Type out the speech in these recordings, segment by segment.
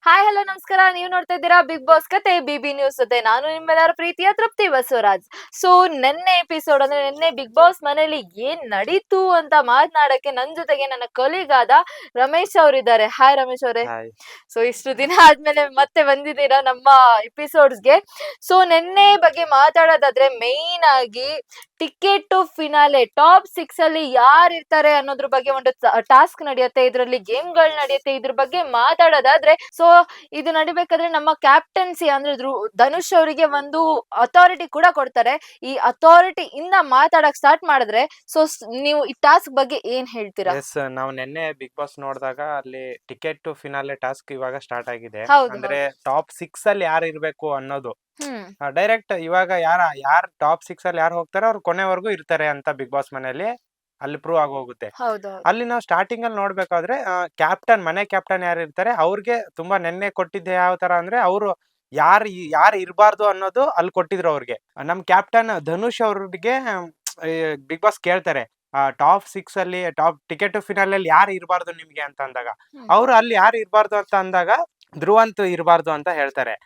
Hi hello ನಮಸ್ಕಾರ. ನೀವು ನೋಡ್ತಾ ಇದ್ದೀರಾ ಬಿಗ್ ಬಾಸ್ ಕತೆ ಬಿಬಿ ನ್ಯೂಸ್ ಜೊತೆ. ನಾನು ನಿಮ್ಮೆಲ್ಲರ ಪ್ರೀತಿಯ ತೃಪ್ತಿ ಬಸವರಾಜ್. ಸೊ ನೆನ್ನೆ ಎಪಿಸೋಡ್ ಅಂದ್ರೆ ನೆನ್ನೆ ಬಿಗ್ ಬಾಸ್ ಮನೇಲಿ ಏನ್ ನಡೀತು ಅಂತ ಮಾತನಾಡಕ್ಕೆ ನನ್ ಜೊತೆಗೆ ನನ್ನ ಕೊಲೀಗ್ ಆದ ರಮೇಶ್ ಅವರಿದ್ದಾರೆ. ಹಾಯ್ ರಮೇಶ್ ಅವರೇ. ಹಾಯ್. ಸೊ ಇಷ್ಟು ದಿನ ಆದ್ಮೇಲೆ ಮತ್ತೆ ಬಂದಿದ್ದೀರಾ ನಮ್ಮ ಎಪಿಸೋಡ್ಸ್ಗೆ. ಸೊ ನೆನ್ನೆ ಬಗ್ಗೆ ಮಾತಾಡೋದಾದ್ರೆ ಮೇನ್ ಆಗಿ ಟಿಕೆಟ್ ಟು ಫಿನಾಲೆ ಟಾಪ್ 6 ಅಲ್ಲಿ ಯಾರು ಇರ್ತಾರೆ ಅನ್ನೋದ್ರ ಬಗ್ಗೆ ಒಂದು ಟಾಸ್ಕ್ ನಡೆಯುತ್ತೆ, ಇದರಲ್ಲಿ ಗೇಮ್ಗಳು ನಡೆಯುತ್ತೆ. ಇದ್ರ ಬಗ್ಗೆ ಮಾತಾಡೋದಾದ್ರೆ ಸೊ ಇದು ನಡಿಬೇಕಾದ್ರೆ ನಮ್ಮ ಕ್ಯಾಪ್ಟನ್ಸಿ ಅಂದ್ರೆ ಧನುಷ್ ಅವರಿಗೆ ಒಂದು ಅಥಾರಿಟಿ ಕೂಡ ಕೊಡ್ತಾರೆ. ಈ ಅಥಾರಿಟಿ ಇಂದ ಮಾತಾಡಕ್ ಸ್ಟಾರ್ಟ್ ಮಾಡಿದ್ರೆ ಸೊ ನೀವು ಈ ಟಾಸ್ಕ್ ಬಗ್ಗೆ ಏನ್ ಹೇಳ್ತೀರಾ? ಎಸ್, ನಾವು ನಿನ್ನೆ ಬಿಗ್ ಬಾಸ್ ನೋಡಿದಾಗ ಅಲ್ಲಿ ಟಿಕೆಟ್ ಟು ಫಿನಾಲೆ ಟಾಸ್ಕ್ ಇವಾಗ ಸ್ಟಾರ್ಟ್ ಆಗಿದೆ. ಹೌದು ಅಂದ್ರೆ ಹೌದು. ಟಾಪ್ 6 ಅಲ್ಲಿ ಯಾರು ಇರ್ಬೇಕು ಅನ್ನೋದು ಹ್ಮ್. ಡೈರೆಕ್ಟ್ ಇವಾಗ ಯಾರು ಟಾಪ್ 6 ಅಲ್ಲಿ ಯಾರು ಹೋಗ್ತಾರೆ ಅವ್ರು ಕೊನೆವರೆಗೂ ಇರ್ತಾರೆ ಅಂತ ಬಿಗ್ ಬಾಸ್ ಮನೆಯಲ್ಲಿ ಅಲ್ಲಿ ಪ್ರೂವ್ ಆಗಿ ಹೋಗುತ್ತೆ. ಹೌದು ಹೌದು. ಅಲ್ಲಿ ನಾವು ಸ್ಟಾರ್ಟಿಂಗ್ ಅಲ್ಲಿ ನೋಡ್ಬೇಕಾದ್ರೆ ಮನೆ ಕ್ಯಾಪ್ಟನ್ ಯಾರು ಇರ್ತಾರೆ ಅವ್ರಿಗೆ ತುಂಬಾ ನೆನ್ನೆ ಕೊಟ್ಟಿದ್ದೆ ಯಾವ ತರ ಅಂದ್ರೆ ಅವರು ಯಾರು ಇರಬಾರ್ದು ಅನ್ನೋದು ಅಲ್ಲಿ ಕೊಟ್ಟಿದ್ರು ಅವ್ರಿಗೆ. ನಮ್ ಕ್ಯಾಪ್ಟನ್ ಧನುಷ್ ಅವ್ರಿಗೆ ಬಿಗ್ ಬಾಸ್ ಕೇಳ್ತಾರೆ ಟಾಪ್ 6 ಅಲ್ಲಿ ಟಾಪ್ ಟಿಕೆಟ್ ಫಿನಾಲ್ ಅಲ್ಲಿ ಯಾರು ಇರಬಾರ್ದು ನಿಮ್ಗೆ ಅಂತ ಅಂದಾಗ ಹ್ಮ್. ಅವ್ರು ಅಲ್ಲಿ ಯಾರು ಇರಬಾರ್ದು ಅಂತ ಅಂದಾಗ ಧ್ರುವಂತ್ ಇರಬಾರ್ದು ಅಂತ ಹೇಳ್ತಾರೆ.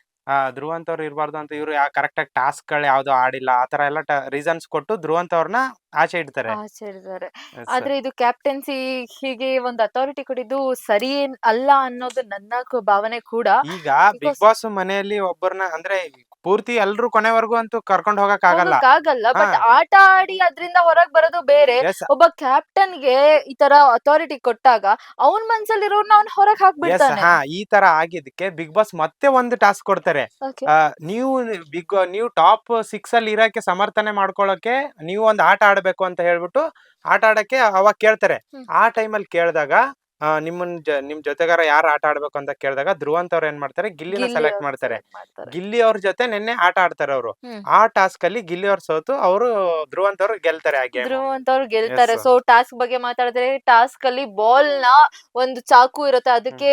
ಧ್ರುವಂತ್ ಅವ್ರು ಇರಬಾರ್ದು ಅಂತ ಇವ್ರು ಕರೆಕ್ಟ್ ಆಗಿ ಟಾಸ್ಕ್ ಗಳು ಯಾವ್ದು ಆಡಿಲ್ಲ ಆತರ ಎಲ್ಲ ರೀಸನ್ಸ್ ಕೊಟ್ಟು ಧ್ರುವಂತ್ ಅವ್ರನ್ನ ಆಚೆ ಇಡ್ತಾರೆ. ಆಚರಿದ್ದಾರೆ. ಎಸ್. ಆದ್ರೆ ಇದು ಕ್ಯಾಪ್ಟನ್ಸಿ ಹೀಗೆ ಒಂದು ಅಥಾರಿಟಿ ಕೊಟ್ಟಿದ್ದು ಸರಿ ಏನ್ ಅಲ್ಲ ಅನ್ನೋದು ನನ್ನ ಭಾವನೆ ಕೂಡ. ಈಗ ಬಿಗ್ ಬಿಕಾಸ್ ಬಾಸ್ ಮನೆಯಲ್ಲಿ ಒಬ್ಬರನ್ನ ಅಂದ್ರೆ ಪೂರ್ತಿ ಎಲ್ರು ಕೊನೆವರೆಗೂ ಅಂತೂ ಕರ್ಕೊಂಡು ಹೋಗಕ್ ಆಗಲ್ಲ. ಹೋಗಕ್ಕಾಗಲ್ಲ. ಹಾ. ಬಟ್ ಆಟ ಆಡಿ ಅದ್ರಿಂದ ಹೊರಗ್ ಬರೋದು ಬೇರೆ. ಎಸ್. ಒಬ್ಬ ಕ್ಯಾಪ್ಟನ್ಗೆ ಈ ತರ ಅಥಾರಿಟಿ ಕೊಟ್ಟಾಗ ಅವನ್ ಮನ್ಸಲ್ಲಿರೋರ್ನ ಅವ್ನ್ ಹೊರಗ್ ಎಸ್. ಹಾಕ್ಬಿಡ್ತಾನೆ. ಈ ತರ ಆಗಿದ್ದಕ್ಕೆ ಬಿಗ್ ಬಾಸ್ ಮತ್ತೆ ಒಂದು ಟಾಸ್ಕ್ ಕೊಡ್ತಾರೆ. ಓಕೆ. ನೀವು ಟಾಪ್ 6 ಅಲ್ಲಿ ಇರಕ್ಕೆ ಸಮರ್ಥನೆ ಮಾಡ್ಕೊಳಕ್ಕೆ ನೀವು ಒಂದು ಆಟ ಆಡ್ಬೇಕು ಅಂತ ಹೇಳ್ಬಿಟ್ಟು ಆಟ ಆಡಕ್ಕೆ ಅವಾಗ ಕೇಳ್ತಾರೆ. ಹ್ಮ್. ಆ ಟೈಮಲ್ಲಿ ಕೇಳಿದಾಗ ನಿಮ್ ಜೊತೆಗಾರ ಯಾರು ಆಟ ಆಡ್ಬೇಕು ಅಂತ ಕೇಳಿದಾಗ ಧ್ರುವಂತ್ ಅವ್ರು ಏನ್ ಮಾಡ್ತಾರೆ, ಗಿಲ್ಲಿನ ಗಿಲ್ಲಿ ಸೆಲೆಕ್ಟ್ ಅವ್ರು ಮಾಡ್ತಾರೆ. select ಮಾಡ್ತಾರೆ. ಗಿಲ್ಲಿ ಅವ್ರ ಜೊತೆ ನಿನ್ನೆ ಆಟ ಆಡ್ತಾರೆ ಅವರು. ಹ್ಮ್. ಆ ಟಾಸ್ಕ್ ಅಲ್ಲಿ ಗಿಲ್ಲಿ ಅವ್ರು ಸೋತು ಅವರು ಧ್ರುವಂತ್ ಅವ್ರು ಗೆಲ್ತಾರೆ ಆ ಗೇಮ್. ಧ್ರುವ ಅಂತವ್ರು ಗೆಲ್ತಾರೆ. ಎಸ್. ಸೊ ಟಾಸ್ಕ್ ಬಗ್ಗೆ ಮಾತಾಡಿದ್ರೆ ಟಾಸ್ಕ್ ಅಲ್ಲಿ ಬಾಲ್ ನ ಒಂದು ಚಾಕು ಇರುತ್ತೆ, ಅದಕ್ಕೆ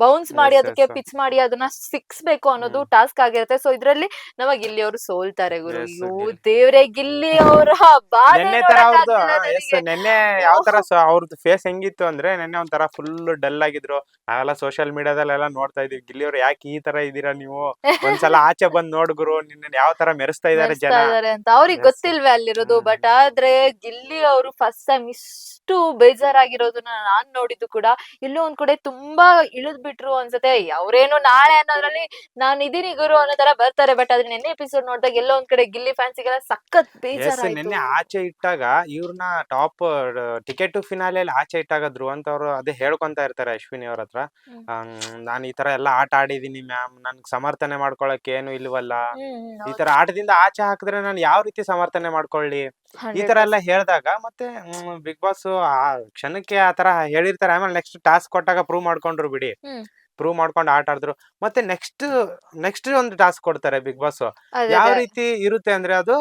ಬೌನ್ಸ್ ಮಾಡಿ ಎಸ್. ಅದಕ್ಕೆ ಎಸ್. ಪಿಚ್ ಮಾಡಿ ಅದನ್ನ ಸಿಕ್ಸ್ಬೇಕು ಅನ್ನೋದು ಟಾಸ್ಕ್ ಆಗಿರುತ್ತೆ. ಸೊ ಇದ್ರಲ್ಲಿ ನಮ್ಮ ಗಿಲ್ಲಿ ಅವರು ಸೋಲ್ತಾರೆ ಗುರು. ಎಸ್. ಅಯ್ಯೋ ದೇವ್ರೆ, ಗಿಲ್ಲಿ ಅವರ ಬಾಧೆ ನೆನ್ನೆ ತರ ಅವ್ರದ್ದು ನೋಡಕ್ಕಾಗ್ತಿಲ್ಲ ಎಸ್ ನನಗೆ. ನೆನ್ನೆ ಯಾವ ತರ ಅವ್ರದ್ದು ಫೇಸ್ ಹೆಂಗಿತ್ತು ಅಂದ್ರೆ ನೆನ್ನೆ ಒಂಥರ ಫುಲ್ ಡಲ್ ಆಗಿದ್ರು. ನಾವೆಲ್ಲ ಸೋಶಿಯಲ್ ಮೀಡಿಯಾದಲ್ಲೆಲ್ಲ ನೋಡ್ತಾ ಇದೀವಿ, ಗಿಲ್ಲಿ ಅವ್ರು ಯಾಕೆ ಈ ತರ ಇದೀರಾ ನೀವು, ಒಂದ್ಸಲ ಆಚೆ ಬಂದ್ ನೋಡ್ಗುರು ನಿನ್ನ ಯಾವ ತರ ಮೆರೆಸ್ತಾ ಇದಾರೆ ಮೆರೆಸ್ತಾ ಜನ. ಇದಾರೆ ಅಂತ ಅವ್ರಿಗೆ ಎಸ್. ಗೊತ್ತಿಲ್ವೇ ಅಲ್ಲಿರೋದು. ಬಟ್ ಆದ್ರೆ ಗಿಲ್ಲಿ ಅವರು ಫಸ್ಟ್ ಟೈಮ್ ಇಷ್ಟು ಬೇಜಾರಾಗಿರೋದನ್ನ ನಾನ್ ನೋಡಿದ್ದು ಕೂಡ. ಎಲ್ಲೋ ಒಂದ್ ಕಡೆ ತುಂಬಾ ಇಳಿದ್ ಬಿಟ್ರು ಅನ್ಸುತ್ತೆ. ಅವ್ರೇನು ನಾಳೆ ಅನ್ನೋದ್ರಲ್ಲಿ ನಾನ್ ಇದೀನಿ ಗುರು ಅನ್ನೋ ತರ ಬರ್ತಾರೆ. ಬಟ್ ಆದ್ರೆ ನೆನ್ನೆ ಎಪಿಸೋಡ್ ನೋಡಿದಾಗ ಎಲ್ಲೋ ಒಂದ್ ಕಡೆ ಗಿಲ್ಲಿ ಫ್ಯಾನ್ಸಿಗೆಲ್ಲ ಸಖತ್ ಎಸ್, ಬೇಜಾರಾಯ್ತು. ನಿನ್ನೆ ಆಚೆ ಇಟ್ಟಾಗ ಇವ್ರನ್ನ ಟಾಪ್ ಟಿಕೆಟ್ ಟು ಫಿನಾಲೆಯಲ್ಲಿ ಆಚೆ ಇಟ್ಟಾಗ ಧ್ರುವಂತ್ ಅವರು ಅದೇ ಹೇಳ್ಕೊಂತ ಇರ್ತಾರೆ ಅಶ್ವಿನಿ ಅವ್ರ ಹತ್ರ. ಹ್ಮ್. ನಾನು ಈ ತರ ಎಲ್ಲ ಆಟ ಆಡಿದೀನಿ ಮ್ಯಾಮ್, ನನ್ಗೆ ಸಮರ್ಥನೆ ಮಾಡ್ಕೊಳಕ್ ಏನು ಇಲ್ವಲ್ಲ, ಈ ಹೌದು. ತರ ಆಟದಿಂದ ಆಚೆ ಹಾಕಿದ್ರೆ ನಾನು ಯಾವ ರೀತಿ ಸಮರ್ಥನೆ ಮಾಡ್ಕೊಳ್ಳಿ, ಈ ತರ ಎಲ್ಲ 100%. ಹೇಳ್ದಾಗ ಮತ್ತೆ ಬಿಗ್ ಬಾಸ್ ಆ ಕ್ಷಣಕ್ಕೆ ಆ ತರ ಹೇಳಿರ್ತಾರೆ. ಆಮೇಲೆ ನೆಕ್ಸ್ಟ್ ಟಾಸ್ಕ್ ಕೊಟ್ಟಾಗ ಪ್ರೂವ್ ಮಾಡ್ಕೊಂಡ್ರು ಬಿಡಿ, ಹ್ಮ್. ಪ್ರೂವ್ ಮಾಡ್ಕೊಂಡು ಆಟ ಆಡಿದ್ರು. ಮತ್ತೆ ನೆಕ್ಸ್ಟ್ ಒಂದು ಟಾಸ್ಕ್ ಕೊಡ್ತಾರೆ ಬಿಗ್ ಬಾಸ್. ಅದೇ ಯಾವ ಅದೇ. ರೀತಿ ಇರುತ್ತೆ ಅಂದ್ರೆ ಅದು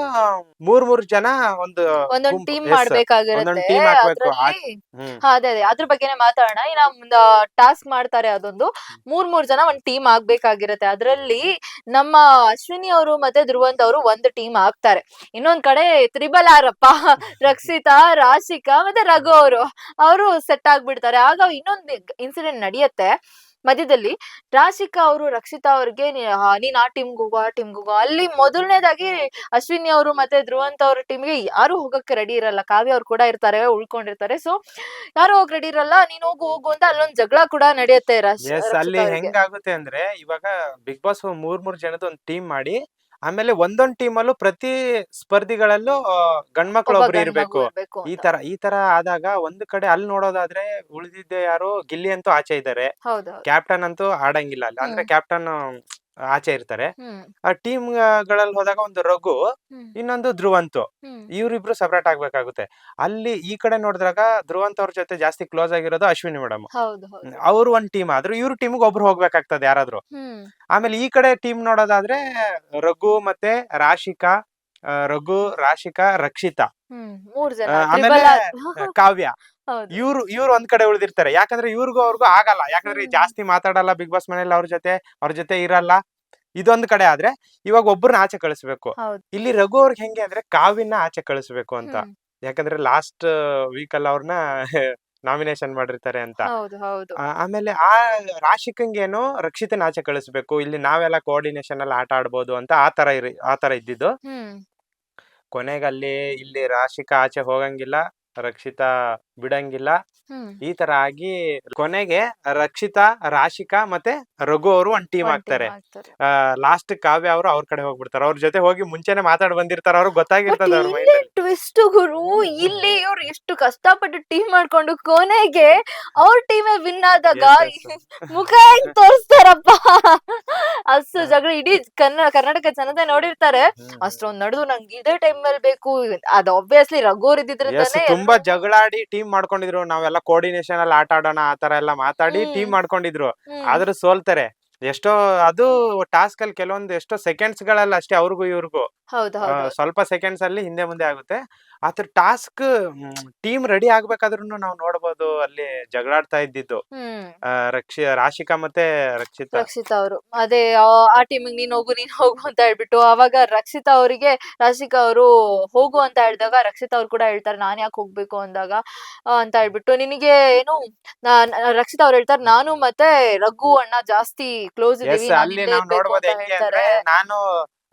ಮೂರ್ ಜನ ಒಂದು ಒಂದೊಂದ್ ಗುಂಪು. ಟೀಮ್ ಎಸ್, ಒಂದೊಂದು ಮಾಡ್ಬೇಕಾಗಿರುತ್ತೆ ಟೀಮ್ ಹಾಕ್ಬೇಕು. ಅದ್ರಲ್ಲಿ. ಹ್ಮ್. ಹಾ ಅದೇ ಅದೇ ಅದ್ರ ಬಗ್ಗೆನೇ ಮಾತಾಡೋಣ. ಇನ್ನ ಟಾಸ್ಕ್ ಮಾಡ್ತಾರೆ ಅದೊಂದು. ಮೂರ್ ಜನ ಒಂದ್ ಟೀಮ್ ಆಗ್ಬೇಕಾಗಿರುತ್ತೆ. ಅದ್ರಲ್ಲಿ ನಮ್ಮ ಅಶ್ವಿನಿ ಅವರು ಮತ್ತೆ ಧ್ರುವಂತ್ ಅವರು ಒಂದು ಟೀಮ್ ಆಗ್ತಾರೆ. ಇನ್ನೊಂದ್ ಕಡೆ ತ್ರಿಬಲ್ ಆರಪ್ಪ ರಕ್ಷಿತಾ, ರಾಶಿಕಾ ಮತ್ತೆ ರಘು ಅವರು ಸೆಟ್ ಆಗ್ಬಿಡ್ತಾರೆ. ಆಗ ಇನ್ನೊಂದು ಇನ್ಸಿಡೆಂಟ್ ನಡೆಯುತ್ತೆ ಮಧ್ಯದಲ್ಲಿ. ರಾಶಿಕಾ ಅವರು ರಕ್ಷಿತಾ ಅವ್ರಿಗೆ ನೀನ್ ಆ ಟೀಮ್ಗೆ ಹೋಗು ಆ ಟೀಮ್ಗೆ ಹೋಗು. ಅಲ್ಲಿ ಮೊದಲನೇದಾಗಿ ಅಶ್ವಿನಿ ಅವರು ಮತ್ತೆ ಧ್ರುವಂತ್ ಅವ್ರ ಟೀಮ್ಗೆ ಯಾರು ಹೋಗಕ್ಕೆ ರೆಡಿ ಇರಲ್ಲ. ಕಾವ್ಯ ಅವ್ರು ಕೂಡ ಇರ್ತಾರೆ, ಉಳ್ಕೊಂಡಿರ್ತಾರೆ. ಸೊ ಯಾರು ಹೋಗ್ ರೆಡಿ ಇರಲ್ಲ. ನೀನ್ ಹೋಗು ಹೋಗು ಅಂತ ಅಲ್ಲೊಂದ್ ಜಗಳ ಕೂಡ ನಡೆಯುತ್ತೆ ಎಸ್, ಅಲ್ಲಿ ರಕ್ಷಿತಾ ಅವ್ರಿಗೆ. ಹೆಂಗಾಗುತ್ತೆ ಅಂದ್ರೆ ಇವಾಗ ಬಿಗ್ ಬಾಸ್ ಮೂರ್ ಜನದ ಒಂದು ಟೀಮ್ ಮಾಡಿ ಆಮೇಲೆ ಒಂದೊಂದ್ ಟೀಮಲ್ಲೂ ಪ್ರತಿ ಸ್ಪರ್ಧಿಗಳಲ್ಲೂ ಗಂಡ್ಮಕ್ಳು ಒಬ್ಬ ಒಬ್ರು ಗಂಡ್ ಮಗು ಇರ್ಬೇಕು. ಇರ್ಬೇಕು ಈ ಅಂತ. ತರ ಈ ತರ ಆದಾಗ ಒಂದು ಕಡೆ ಅಲ್ಲಿ ನೋಡೋದಾದ್ರೆ ಉಳಿದಿದ್ದೆ ಯಾರು, ಗಿಲ್ಲಿ ಅಂತೂ ಆಚೆ ಇದ್ದಾರೆ. ಹೌದೌದು. ಕ್ಯಾಪ್ಟನ್ ಅಂತೂ ಆಡಂಗಿಲ್ಲ ಅಲ್ಲಿ, ಅಂದ್ರೆ ಹ್ಮ್. ಕ್ಯಾಪ್ಟನ್ ಆಚೆ ಇರ್ತಾರೆ. ಹ್ಮ್. ಆ ಟೀಮ್ ಗಳಲ್ಲಿ ಹೋದಾಗ ಒಂದು ರಘು, ಹ್ಮ್. ಇನ್ನೊಂದು ಧ್ರುವಂತು, ಹ್ಮ್. ಇವ್ರಿಬ್ರು ಸಪರೇಟ್ ಆಗ್ಬೇಕಾಗುತ್ತೆ. ಅಲ್ಲಿ ಈ ಕಡೆ ನೋಡಿದಾಗ ಧ್ರುವಂತ್ ಅವ್ರ ಜೊತೆ ಜಾಸ್ತಿ ಕ್ಲೋಸ್ ಆಗಿರೋದು ಅಶ್ವಿನಿ ಮೇಡಮ್. ಹೌದು ಹೌದು. ಅವರು ಒಂದ್ ಟೀಮ್ ಆದ್ರು, ಇವ್ರ ಟೀಮ್ಗೆ ಒಬ್ರು ಹೋಗ್ಬೇಕಾಗ್ತದೆ ಯಾರಾದ್ರು. ಹ್ಮ್. ಆಮೇಲೆ ಈ ಕಡೆ ಟೀಮ್ ನೋಡೋದಾದ್ರೆ ರಘು ಮತ್ತೆ ರಾಶಿಕಾ, ರಕ್ಷಿತಾ, ಹ್ಮ್. 3 ಜನ ಆಮೇಲೆ ತ್ರಿಬಲ್ ಆರ್. ಕಾವ್ಯ. ಹೌದು. ಇವ್ರು ಒಂದ್ ಕಡೆ ಉಳಿದಿರ್ತಾರೆ. ಯಾಕಂದ್ರೆ ಅವ್ರಿಗೂ ಆಗಲ್ಲ, ಯಾಕಂದ್ರೆ ಹ್ಮ್. ಜಾಸ್ತಿ ಮಾತಾಡಲ್ಲ ಬಿಗ್ ಬಾಸ್ ಮನೇಲಿ, ಅವ್ರ ಜೊತೆ ಇರಲ್ಲ. ಇದೊಂದ್ ಕಡೆ ಆದ್ರೆ ಇವಾಗ ಒಬ್ಬರನ್ನ ಆಚೆ ಕಳಿಸ್ಬೇಕು. ಹೌದು. ಇಲ್ಲಿ ರಘು ಅವ್ರಿಗೆ ಹೆಂಗೆ ಅಂದ್ರೆ ಕಾವ್ಯನ ಆಚೆ ಕಳಿಸ್ಬೇಕು ಅಂತ. ಹ್ಮ್. ಯಾಕಂದ್ರೆ ಲಾಸ್ಟ್ ವೀಕ್ ಅಲ್ಲಿ ಅವ್ರನ್ನ ನಾಮಿನೇಷನ್ ಮಾಡಿರ್ತಾರೆ ಅಂತ. ಹೌದು ಹೌದು. ಆಮೇಲೆ ಆ ರಾಶಿಕಂಗೇನು ರಕ್ಷಿತನ ಆಚೆ ಕಳಿಸ್ಬೇಕು, ಇಲ್ಲಿ ನಾವೆಲ್ಲ ಕೋಆರ್ಡಿನೇಷನ್ ಅಲ್ಲಿ ಆಟ ಆಡ್ಬೋದು ಅಂತ ಆ ತರ ಇದ್ದಿದ್ದು. ಹ್ಮ್ ಕೊನೆಗಲ್ಲಿ ಇಲ್ಲಿ ರಾಶಿಕಾ ಆಚೆ ಹೋಗಂಗಿಲ್ಲ, ರಕ್ಷಿತಾ ಬಿಡಂಗಿಲ್ಲ. ಹ್ಮ್ ಈ ತರ ಆಗಿ ಕೊನೆಗೆ ರಕ್ಷಿತಾ, ರಾಶಿಕಾ ಮತ್ತೆ ರಘು ಅವರು ಒಂದ್ ಟೀಮ್ ಒಂದ್ ಆಗ್ತಾರೆ. ಟೀಮ್ ಆಗ್ತಾರೆ. ಲಾಸ್ಟ್ ಕಾವ್ಯ ಅವರು ಅವ್ರ ಕಡೆ ಹೋಗ್ಬಿಡ್ತಾರೆ. ಅವ್ರ ಜೊತೆ ಹೋಗಿ ಮುಂಚೆನೆ ಮಾತಾಡ್ ಬಂದಿರ್ತಾರ, ಅವ್ರಿಗೆ ಬಟ್ ಗೊತ್ತಾಗಿರ್ತದೆ ಅವ್ರ ಮೈಂಡ್ ಇಲ್ಲೇ ಅಲ್ಲಿ. ಟ್ವಿಸ್ಟ್ ಗುರು, ಇಲ್ಲಿ ಇವ್ರು ಎಷ್ಟು ಕಷ್ಟಪಟ್ಟು ಟೀಮ್ ಮಾಡ್ಕೊಂಡು ಕೊನೆಗೆ ಅವ್ರ ಟೀಮೇ ವಿನ್ ಆದಾಗ Yes, yes. ಮುಖ ಹೆಂಗ್ ತೋರಿಸ್ತಾರಪ್ಪ. ಅಷ್ಟು ಜಗಳ ಇಡೀ ಕರ್ನಾಟಕ ಜನತೆ ನೋಡಿರ್ತಾರೆ. ಅಷ್ಟೊಂದ್ ನಡೆದು ನಂಗೆ ಇದೇ ಟೈಮ್ ಅಲ್ಲಿ ಬೇಕು, ಅದು ಆಬ್ವಿಯಸ್ಲಿ ರಘುವರ್ ಎಸ್, ಇದ್ದಿದ್ರಿಂದಾನೆ ತುಂಬಾ ಜಗಳಾಡಿ ಟೀಮ್ ಮಾಡ್ಕೊಂಡಿದ್ರು. ನಾವೆಲ್ಲ ಕೋಆರ್ಡಿನೇಷನ್ ಅಲ್ಲಿ ಆಟ ಆಡೋಣ ಆ ತರ ಎಲ್ಲ ಮಾತಾಡಿ ಹ್ಮ್ ಟೀಮ್ ಮಾಡ್ಕೊಂಡಿದ್ರು. ಹ್ಮ್ ಆದ್ರೂ ಸೋಲ್ತಾರೆ. ಎಷ್ಟೋ ಅದು ಟಾಸ್ಕ್ ಅಲ್ಲಿ ಕೆಲವೊಂದು ಎಷ್ಟೋ ಸೆಕೆಂಡ್ಸ್ ಗಳಲ್ಲ ಅಷ್ಟೇ, ಅವ್ರಿಗೂ ಇವ್ರಿಗೂ ಹೌದು ಹೌದು. ಸ್ವಲ್ಪ ಸೆಕೆಂಡ್ಸ್ ಅಲ್ಲಿ ಹಿಂದೆ ಮುಂದೆ ಆಗುತ್ತೆ. ಆತರ ಟಾಸ್ಕ್ ಟೀಮ್ ರೆಡಿ ಆಗ್ಬೇಕಾದ್ರೂ ನಾವು ನೋಡ್ಬೋದು ಅಲ್ಲಿ ಜಗಳಾಡ್ತಾ ಇದ್ದಿದ್ದು. ಹ್ಮ್ ರಾಶಿಕಾ ಮತ್ತೆ ರಕ್ಷಿತಾ. ರಕ್ಷಿತಾ ಅವರು ಅದೇ ಆ ಟೀಮಿಗೆ ನೀನ್ ಹೋಗು ಅಂತ ಹೇಳ್ಬಿಟ್ಟು, ಅವಾಗ ರಕ್ಷಿತಾ ಅವರಿಗೆ ರಾಶಿಕಾ ಅವರು ಹೋಗು ಅಂತ ಹೇಳಿದಾಗ ರಕ್ಷಿತಾ ಅವ್ರು ಕೂಡ ಹೇಳ್ತಾರೆ ನಾನ್ ಯಾಕೆ ಹೋಗ್ಬೇಕು ಅಂದಾಗ ಅಂತ ಹೇಳ್ಬಿಟ್ಟು, ನಿನಗೆ ಏನು ರಕ್ಷಿತಾ ಅವ್ರು ಹೇಳ್ತಾರೆ ನಾನು ಮತ್ತೆ ರಘು ಅಣ್ಣ ಜಾಸ್ತಿ ಕ್ಲೋಸ್ ಎಸ್, ಇದೀವಿ, ನಾನ್ ಅಲ್ಲಿ ಇಲ್ಲೇ ನಾವ್ ಇರ್ಬೇಕು ನೋಡ್ಬೋದು ಅಂತ ಹೆಂಗೆ ಅಂದ್ರೆ, ಹೇಳ್ತಾರೆ. ನಾನು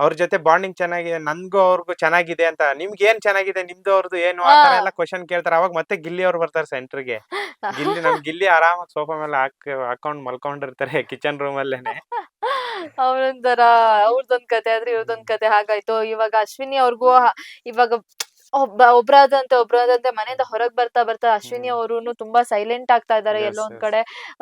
ಅವ್ರ ಜೊತೆ ಬಾಂಡಿಂಗ್ ಚೆನ್ನಾಗಿದೆ, ನನ್ಗೂ ಅವ್ರಿಗೂ ಚೆನ್ನಾಗಿದೆ ಅಂತ. ನಿಮ್ಗೆ ಏನ್ ಚೆನ್ನಾಗಿದೆ, ನಿಮ್ದು ಅವ್ರದ್ದು ಏನು, ಆ ತರ ಎಲ್ಲ ಕ್ವಶನ್ ಕೇಳ್ತಾರೆ. ಅವಾಗ ಮತ್ತೆ ಗಿಲ್ಲಿ ಅವ್ರು ಬರ್ತಾರೆ ಸೆಂಟರ್ಗೆ. ಗಿಲ್ಲಿ ಆರಾಮಾಗಿ ಸೋಫಾ ಮೇಲೆ ಹಾಕೊಂಡ್ ಮಲ್ಕೊಂಡಿರ್ತಾರೆ ಕಿಚನ್ ರೂಮ್ ಅಲ್ಲೇನೆ. ಅವ್ರೊಂಥರ ಅವ್ರದೊಂದ್ ಕತೆ ಆದ್ರೆ ಇವ್ರದೊಂದ್ ಕತೆ ಹಾಗಾಯ್ತು. ಇವಾಗ ಅಶ್ವಿನಿ ಅವ್ರಿಗೂ ಇವಾಗ ಒಬ್ರಾದಂತೆ ಮನೆಯಿಂದ ಹೊರಗ್ ಬರ್ತಾ ಬರ್ತಾ ಅಶ್ವಿನಿ ಅವರುನು ತುಂಬಾ ಸೈಲೆಂಟ್ ಆಗ್ತಾ ಇದಾರೆ. Yes, ಎಲ್ಲೋ ಒಂದ್ yes. ಕಡೆ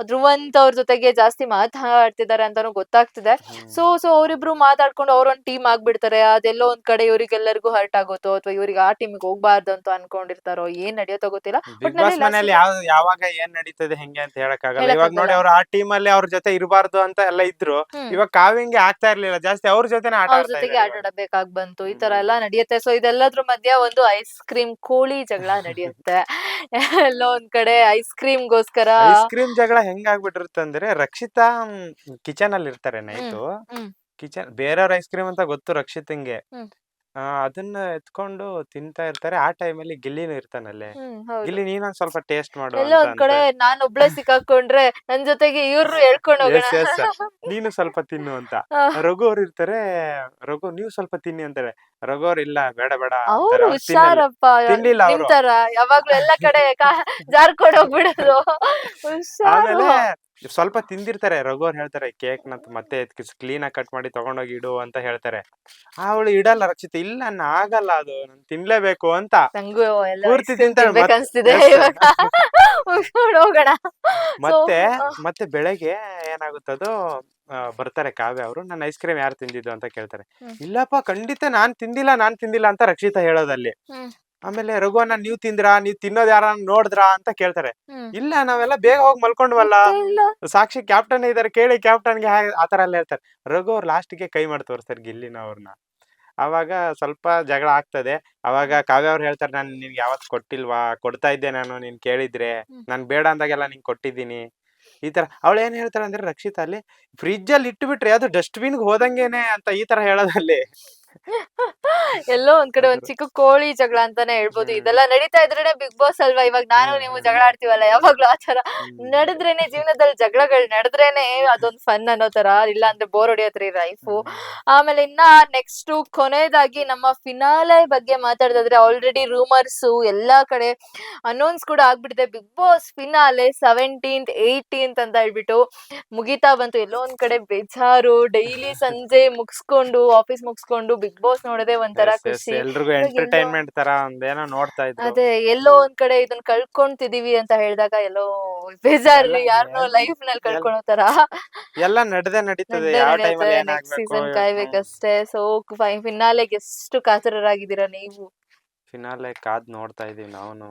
ಧ್ರುವಂತ್ ಅವ್ರ ಜೊತೆಗೆ ಜಾಸ್ತಿ ಮಾತಾಡ್ತಿದ್ದಾರೆ ಅಂತಾನು ಗೊತ್ತಾಗ್ತಿದೆ. ಸೊ ಅವ್ರಿಬ್ರು ಮಾತಾಡ್ಕೊಂಡು ಅವ್ರೊಂದ್ ಟೀಮ್ ಆಗ್ಬಿಡ್ತಾರೆ. ಅದೆಲ್ಲೋ ಒಂದ್ ಕಡೆ ಇವ್ರಿಗೆಲ್ಲರಿಗೂ ಹರ್ಟ್ ಆಗುತ್ತೋ ಅಥವಾ ಇವ್ರಿಗೆ ಆ ಟೀಮಿಗೆ ಹೋಗ್ಬಾರ್ದು ಅಂತ ಅನ್ಕೊಂಡಿರ್ತಾರೋ, ಏನ್ ನಡೆಯುತ್ತೋ ಗೊತ್ತಿಲ್ಲ. ಬಿಗ್ ಬಾಸ್ ಮನೆಯಲ್ಲಿ ಯಾವಾಗ ಏನ್ ನಡೀತದೆ ಹೆಂಗೆ ಅಂತ ಹೇಳಕ್ಕಾಗಲ್ಲ. ಇವಾಗ ನೋಡಿ, ಅವ್ರು ಆ ಟೀಮ್ ಅಲ್ಲಿ ಅವ್ರ ಜೊತೆ ಇರಬಾರ್ದು ಅಂತ ಎಲ್ಲ ಇದ್ರು. ಇವಾಗ ಕಾವ್ಯಂಗೆ ಆಗ್ತಾ ಇರ್ಲಿಲ್ಲ, ಜಾಸ್ತಿ ಅವ್ರ ಜೊತೆನೆ ಆಟ ಅವ್ರ ಆಡ್ತಾ ಜೊತೆಗೆ ಆಟ ಇದ್ದಾರೆ. ಆಡಬೇಕಾಗ್ ಬಂತು. ಈ ತರ ಎಲ್ಲಾ ನಡೆಯುತ್ತೆ. ಸೊ ಇದೆಲ್ಲದ್ರ ಮಧ್ಯ ಒಂದು ಐಸ್ ಕ್ರೀಮ್ ಕೋಳಿ ಜಗಳ ನಡೆಯುತ್ತೆ. ಎಲ್ಲೋ ಒಂದ್ ಕಡೆ ಐಸ್ ಕ್ರೀಮ್ಗೋಸ್ಕರ. ಐಸ್ ಕ್ರೀಮ್ ಜಗಳ ಹೆಂಗಾಗ್ಬಿಟ್ಟಿರುತ್ತಂದ್ರೆ, ರಕ್ಷಿತಾ ಕಿಚನ್ ಅಲ್ಲಿ ಇರ್ತಾರೆ ಹ್ಮ್ ನೈಟು. ಹ್ಮ್ ಬೇರೆಯವ್ರ ಐಸ್ ಕ್ರೀಮ್ ಅಂತ ಗೊತ್ತು ರಕ್ಷಿತಂಗೆ. ಹ್ಮ್ ಅದನ್ನ ಎತ್ಕೊಂಡು ತಿಂತಾ ಇರ್ತಾರೆ. ಆ ಟೈಮಲ್ಲಿ ಗಿಲ್ಲಿನೂ ಇರ್ತಾನಲ್ಲೇ. ಹೌದು. ಗಿಲ್ಲಿ ನೀನೊಂದ್ ಸ್ವಲ್ಪ ಟೇಸ್ಟ್ ಮಾಡು ಎಲ್ಲೋ ಅಂತ ಒಂದ್ ಕಡೆ ನಾನ್ ಒಬ್ಳೆ ಸಿಕ್ಕಾಕೊಂಡ್ರೆ ನನ್ ಜೊತೆಗೆ ಇವ್ರು ಹೇಳ್ಕೊಂಡ್ ಹೋಗೋಣ. ಎಸ್, ನೀನು ಸ್ವಲ್ಪ ತಿನ್ನು ಅಂತ. ರಘು ಅವ್ರು ಇರ್ತಾರೆ. ರಘು ನೀವು ಸ್ವಲ್ಪ ತಿನ್ನಿ ಅಂತಾರೆ. ರಘು ಅವ್ರು ಇಲ್ಲ, ಬೇಡ ಬೇಡ ಅವ್ರು ಅಂತಾರೆ. ಅವ್ರು ತಿನ್ನಲ್ಲ. ಹುಷಾರಪ್ಪ, ತಿನ್ಲಿಲ್ಲ ನಿಮ್ ಅವರು. ತರ ಯಾವಾಗ್ಲೂ ಎಲ್ಲಾ ಕಡೆ ಜಾರ್ಕೊಂಡ್ ಹೋಗ್ಬಿಡೋದು. ಹುಷಾರು. ಆಮೇಲೆ ಸ್ವಲ್ಪ ತಿಂದಿರ್ತಾರೆ. ರಘು ಅವ್ರು ಹೇಳ್ತಾರೆ ಕೇಕ್ ನ ಮತ್ತೆ ಕ್ಲೀನ್ ಆಗಿ ಕಟ್ ಮಾಡಿ ತಗೊಂಡೋಗಿ ಇಡು ಅಂತ ಹೇಳ್ತಾರೆ. ಅವಳು ಇಡಲ್ಲ ರಕ್ಷಿತ. ಇಲ್ಲ ನನ್ ಆಗಲ್ಲ, ಅದು ನಾನು ತಿನ್ಲೇಬೇಕು ಅಂತ ನಂಗೂ ಎಲ್ಲ ಪೂರ್ತಿ ತಿಂತಾಳೆ. ಅನ್ಸ್ತಿದೆ Yes. ಇವಾಗ. ಮುಗ್ಸ್ಕೊಂಡ್ ಹೋಗೋಣ. ಮತ್ತೆ ಬೆಳಗ್ಗೆ ಏನಾಗುತ್ತದು, ಬರ್ತಾರೆ ಕಾವ್ಯ ಅವರು. ನನ್ನ ಐಸ್ ಕ್ರೀಮ್ ಯಾರು ತಿಂದಿದ್ದು ಅಂತ ಕೇಳ್ತಾರೆ. ಇಲ್ಲಪ್ಪ, ಖಂಡಿತ ನಾನ್ ತಿಂದಿಲ್ಲ ಅಂತ ರಕ್ಷಿತಾ ಹೇಳೋದಲ್ಲಿ. ಆಮೇಲೆ ರಘುವನ್ನ ನೀವ್ ತಿಂದ್ರಾ, ನೀವ್ ತಿನ್ನೋದ್ ಯಾರ ನೋಡಿದ್ರಾ ಅಂತ ಕೇಳ್ತಾರೆ. ಇಲ್ಲ, ನಾವೆಲ್ಲ ಬೇಗ ಹೋಗಿ ಮಲ್ಕೊಂಡ್ವಲ್ಲ, ಸಾಕ್ಷಿ ಕ್ಯಾಪ್ಟನ್ ಇದಾರೆ ಕೇಳಿ ಕ್ಯಾಪ್ಟನ್ಗೆ ಆತರ ಎಲ್ಲ ಹೇಳ್ತಾರೆ. ರಘು ಅವ್ರು ಲಾಸ್ಟ್ಗೆ ಕೈ ಮಾಡಿ ತೋರಿಸ್ತಾರೆ ಗಿಲ್ಲಿನ ಅವ್ರನ್ನ. ಅವಾಗ ಸ್ವಲ್ಪ ಜಗಳ ಆಗ್ತದೆ. ಅವಾಗ ಕಾವ್ಯ ಅವ್ರು ಹೇಳ್ತಾರೆ, ನಾನು ನಿನ್ಗೆ ಯಾವತ್ ಕೊಟ್ಟಿಲ್ವಾ, ಕೊಡ್ತಾ ಇದ್ದೆ ನಾನು, ನೀನ್ ಕೇಳಿದ್ರೆ. ನಾನ್ ಬೇಡ ಅಂದಾಗೆಲ್ಲ ನಿಂಗೆ ಕೊಟ್ಟಿದ್ದೀನಿ. ಈ ತರ ಅವಳು ಏನ್ ಹೇಳ್ತಾಳೆ ಅಂದ್ರೆ, ರಕ್ಷಿತಾ ಅಲ್ಲಿ ಫ್ರಿಜ್ ಅಲ್ಲಿ ಇಟ್ಬಿಟ್ರೆ ಅದು ಡಸ್ಟ್ಬಿನ್ಗೆ ಹೋದಂಗೇನೆ ಅಂತ ಈ ತರ ಹೇಳೋದಲ್ಲಿ. ಎಲ್ಲೋ ಒಂದ್ ಕಡೆ ಒಂದ್ ಚಿಕ್ಕ ಕೋಳಿ ಜಗಳ ಅಂತಾನೆ ಹೇಳ್ಬೋದು. ಇದೆಲ್ಲ ನಡೀತಾ ಇದ್ರೇನೆ ಬಿಗ್ ಬಾಸ್ ಅಲ್ವಾ. ಇವಾಗ ನಾನು ನೀವು ಜಗಳ ಆಡ್ತೀವಲ್ಲ ಯಾವಾಗ್ಲೂ, ಆತರ ನಡೆದ್ರೇನೆ ಜೀವನದಲ್ಲಿ ಜಗಳಗಳು ನಡೆದ್ರೇನೆ ಅದೊಂದ್ ಫನ್ ಅನ್ನೋ ತರ. ಇಲ್ಲ ಅಂದ್ರೆ ಬೋರ್ ಹೊಡಿಯತ್ರಿ ಲೈಫು. ಆಮೇಲೆ ಇನ್ನ ನೆಕ್ಸ್ಟ್ ಕೊನೆಯದಾಗಿ ನಮ್ಮ ಫಿನಾಲೆ ಬಗ್ಗೆ ಮಾತಾಡಿದ್ರೆ, ಆಲ್ರೆಡಿ ರೂಮರ್ಸ್ ಎಲ್ಲಾ ಕಡೆ ಅನೌನ್ಸ್ ಕೂಡ ಆಗ್ಬಿಟ್ಟಿದೆ. Big boss finale 17th 18th ಅಂತ ಹೇಳ್ಬಿಟ್ಟು ಮುಗಿತಾ ಬಂತು. ಎಲ್ಲೋ ಒಂದ್ ಕಡೆ ಬೇಜಾರು. ಡೈಲಿ ಸಂಜೆ ಆಫೀಸ್ ಮುಗಿಸ್ಕೊಂಡು ಬಿಗ್ ಬಾಸ್ ನೋಡೋದೇ ಒಂಥರ ಖುಷಿ. ಎಲ್ರಿಗೂ ಎಂಟರ್ಟೈನ್ಮೆಂಟ್ ತರ ಒಂದೇನೋ ನೋಡ್ತಾ ಇದ್ರು. ಅದೇ ಎಲ್ಲೋ ಒಂದ್ ಕಡೆ ಇದನ್ನ ಕಳ್ಕೊಂತಿದೀವಿ ಅಂತ ಹೇಳಿದಾಗ ಎಲ್ಲೋ ಬೇಜಾರು. ಯಾರನ್ನೋ ಲೈಫ್ ನಲ್ಲಿ ಕಳ್ಕೊಳ್ಳೋ ತರ. ಎಲ್ಲ ನಡೀತದೆ. ಯಾವ ಟೈಮಲ್ಲಿ ನೆಕ್ಸ್ಟ್ ಏನಾಗ್ಬೇಕು. ಸೀಸನ್ ಕಾಯ್ಬೇಕಷ್ಟೇ. ಸೊ ಫಿನಾಲೆಗೆ ಎಷ್ಟು ಕಾತರರಾಗಿದ್ದೀರಾ ನೀವು? ಫಿನಾಲೆ ಕಾದ್ ನೋಡ್ತಾ ಇದೀವಿ ನಾವು.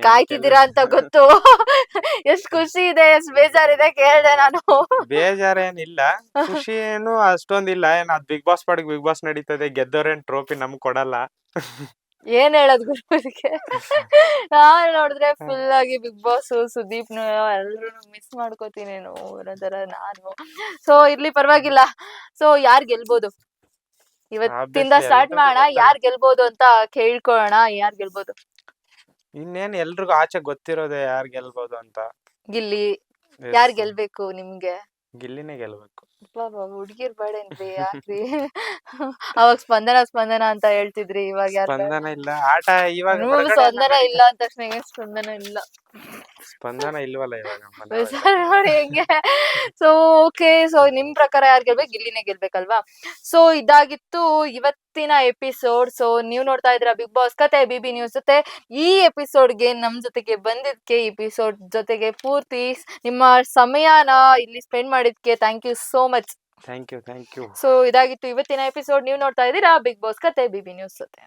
ಕಾಯ್ತಿದ್ದೀರಾ ಅಂತ ಗೊತ್ತು. ಎಷ್ಟ್ ಖುಷಿ ಇದೆ, ಎಷ್ಟ್ ಬೇಜಾರಿದೆ ಕೇಳ್ದೆ ನಾನು. ಬೇಜಾರೇನಿಲ್ಲ, ಖುಷಿ ಏನು ಅಷ್ಟೊಂದಿಲ್ಲ. ಅದ್ ಬಿಗ್ ಬಾಸ್ ಪಾಡಿಗೆ ಬಿಗ್ ಬಾಸ್ ನಡೀತದೆ. ಗೆದ್ದೋರೇನ್ ಟ್ರೋಫಿ ನಮ್ಗ್ ಕೊಡಲ್ಲ. ಏನ್ ಹೇಳೋದ್ ಗುರುಗೆ. ನಾನ್ ನೋಡಿದ್ರೆ ಫುಲ್ ಆಗಿ ಬಿಗ್ ಬಾಸ್ ಸುದೀಪ್ ಎಲ್ರು ಮಿಸ್ ಮಾಡ್ಕೋತೀನೇನೋ ಅನ್ನೋತರ ನಾನು. ಸೊ ಇರ್ಲಿ ಪರವಾಗಿಲ್ಲ. ಸೊ ಯಾರ್ ಗೆಲ್ಬೋದು ಇವತ್ತಿಂದ ಸ್ಟಾರ್ಟ್ ಮಾಡೋಣ. ಯಾರ್ ಗೆಲ್ಬೋದು ಅಂತ ಕೇಳ್ಕೊಳ್ಳೋಣ. ಯಾರ್ ಗೆಲ್ಬೋದು? ಇನ್ನೇನ್ ಎಲ್ರಿಗೂ ಆಚೆ ಗೊತ್ತಿರೋದೆ ಯಾರ್ ಗೆಲ್ಬೋದು ಅಂತ. ಗಿಲ್ಲಿ Yes. ಯಾರ್ ಗೆಲ್ಬೇಕು ನಿಮ್ಗೆ? ಗಿಲ್ಲಿನೇ ಗೆಲ್ಬೇಕು. ಅಬ್ಬಬ್ಬಾ! ಹುಡ್ಗಿರ್ ಬೇಡೇನ್ರಿ ಯಾಕ್ರಿ? ಅವಾಗ್ ಸ್ಪಂದನ ಅಂತ ಹೇಳ್ತಿದ್ರಿ ಇವಾಗ ಯಾರ್ ಬೇಡ? ಸ್ಪಂದನ ಇಲ್ಲ ಆಟ ಇವಾಗ ಹೊರಗಡೆ ಸ್ಪಂದನ ಇಲ್ಲ ಅಂದ ತಕ್ಷಣ ಏನ್ ಸ್ಪಂದನ ಇಲ್ಲ. ಸ್ಪಂದನ ಇಲ್ವಲ್ಲ ಇವಾಗ ಮನೆ ಒಳಗಡೆ. ಬೇಜಾರ್ ನೋಡಿ ಹೆಂಗೆ. So okay. ಸೊ ನಿಮ್ ಪ್ರಕಾರ ಯಾರ್ ಗೆಲ್ಬೇಕು? ಗಿಲ್ಲಿನೇ ಗೆಲ್ಬೇಕಲ್ವಾ? ಸೊ ಇದಾಗಿತ್ತು ಇವತ್ತಿನ ಎಪಿಸೋಡ್. ಸೊ ನೀವ್ ನೋಡ್ತಾ ಇದ್ದೀರಾ ಬಿಗ್ ಬಾಸ್ ಕತೆ ಬಿಬಿ ನ್ಯೂಸ್ ಜೊತೆ. ಈ ಎಪಿಸೋಡ್ಗೆ ನಮ್ ಜೊತೆಗೆ ಬಂದಿದ್ಕೆ ಎಪಿಸೋಡ್ ಜೊತೆಗೆ ಪೂರ್ತಿ ನಿಮ್ಮ ಸಮಯನ ಇಲ್ಲಿ ಸ್ಪೆಂಡ್ ಮಾಡಿದ್ಕೆ thank you so much. Thank you. So ಇದಾಗಿತ್ತು ಇವತ್ತಿನ ಎಪಿಸೋಡ್. ನೀವ್ ನೋಡ್ತಾ ಇದ್ದೀರಾ ಬಿಗ್ ಬಾಸ್ ಕತೆ ಬಿಬಿ ನ್ಯೂಸ್ ಜೊತೆ.